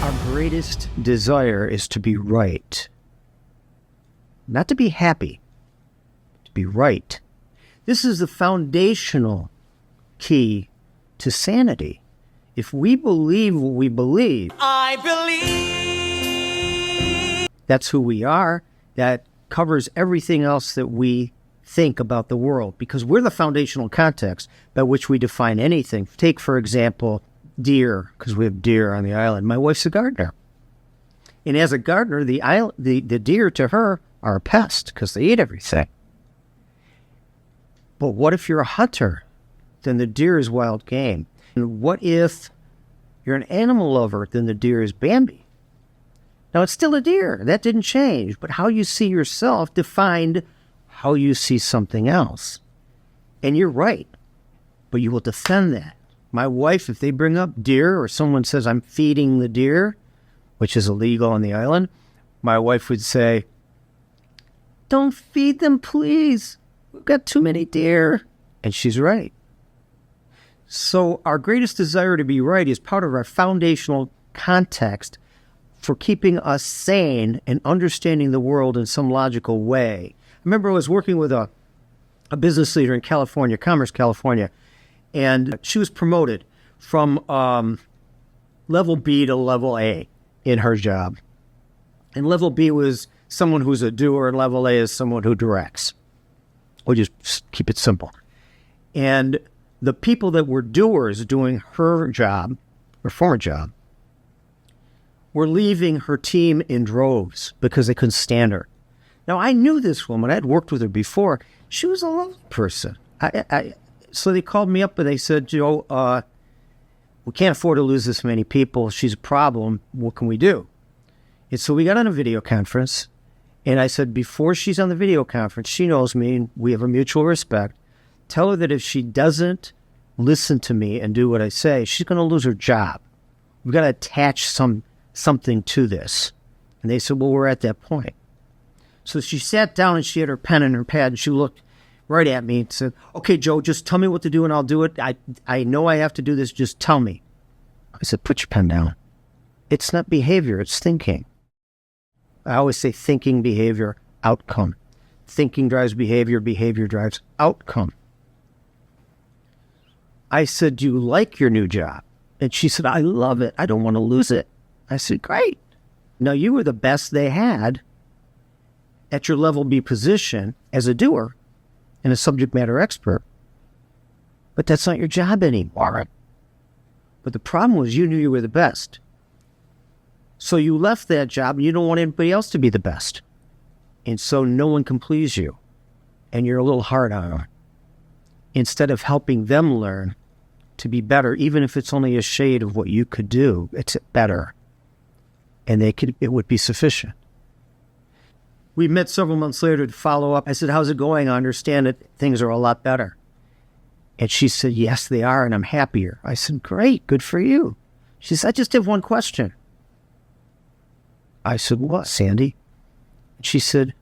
Our greatest desire is to be right. Not to be happy, to be right. This is the foundational key to sanity. If we believe what we believe, I believe, that's who we are. That covers everything else that we think about the world, because we're the foundational context by which we define anything. Take, for example, deer, because we have deer on the island. My wife's a gardener. And as a gardener, the deer to her are a pest because they eat everything. But what if you're a hunter? Then the deer is wild game. And what if you're an animal lover? Then the deer is Bambi. Now, it's still a deer. That didn't change. But how you see yourself defined how you see something else. And you're right. But you will defend that. My wife, if they bring up deer or someone says, I'm feeding the deer, which is illegal on the island, my wife would say, don't feed them, please. We've got too many deer. And she's right. So our greatest desire to be right is part of our foundational context for keeping us sane and understanding the world in some logical way. I remember I was working with a business leader in California, Commerce, California, and she was promoted from level B to level A in her job. And level B was someone who's a doer, and level A is someone who directs. We'll just keep it simple. And the people that were doers doing her job, her former job, were leaving her team in droves because they couldn't stand her. Now, I knew this woman. I had worked with her before. She was a lovely person. So they called me up and they said, Joe, we can't afford to lose this many people. She's a problem. What can we do? And so we got on a video conference. And I said, before she's on the video conference, she knows me and we have a mutual respect. Tell her that if she doesn't listen to me and do what I say, she's going to lose her job. We've got to attach something to this. And they said, well, we're at that point. So she sat down and she had her pen and her pad and she looked right at me and said, okay, Joe, just tell me what to do and I'll do it. I know I have to do this. Just tell me. I said, put your pen down. It's not behavior. It's thinking. I always say thinking, behavior, outcome. Thinking drives behavior. Behavior drives outcome. I said, do you like your new job? And she said, I love it. I don't want to lose it. I said, great. Now, you were the best they had at your level B position as a doer and a subject matter expert. But that's not your job anymore. But the problem was you knew you were the best. So you left that job and you don't want anybody else to be the best. And so no one can please you. And you're a little hard on them. Instead of helping them learn to be better, even if it's only a shade of what you could do, it's better. And it would be sufficient. We met several months later to follow up. I said, how's it going? I understand that things are a lot better. And she said, yes, they are, and I'm happier. I said, great, good for you. She said, I just have one question. I said, what, Sandy? And she said,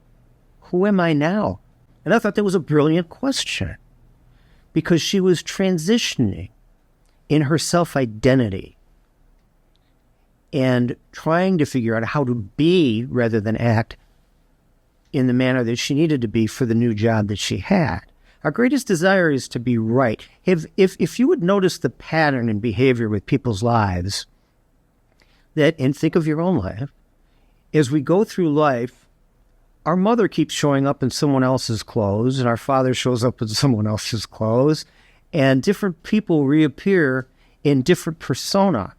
who am I now? And I thought that was a brilliant question because she was transitioning in her self-identity and trying to figure out how to be rather than act in the manner that she needed to be for the new job that she had. Our greatest desire is to be right. If you would notice the pattern in behavior with people's lives, and think of your own life, as we go through life, our mother keeps showing up in someone else's clothes, and our father shows up in someone else's clothes, and different people reappear in different persona.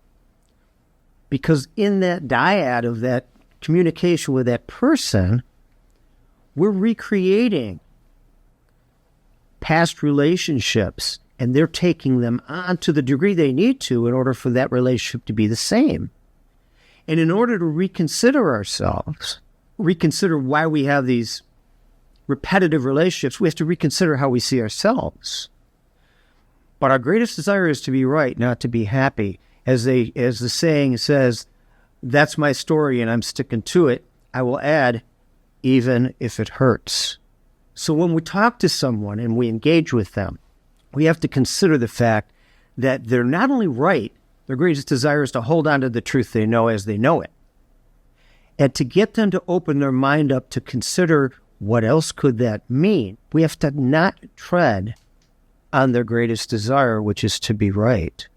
Because in that dyad of that communication with that person, we're recreating past relationships, and they're taking them on to the degree they need to in order for that relationship to be the same. And in order to reconsider ourselves, reconsider why we have these repetitive relationships, we have to reconsider how we see ourselves. But our greatest desire is to be right, not to be happy. As the saying says, that's my story and I'm sticking to it. I will add, even if it hurts. So when we talk to someone and we engage with them, we have to consider the fact that they're not only right, Their greatest desire is to hold on to the truth they know as they know it. And to get them to open their mind up to consider what else could that mean, we have to not tread on their greatest desire, which is to be right.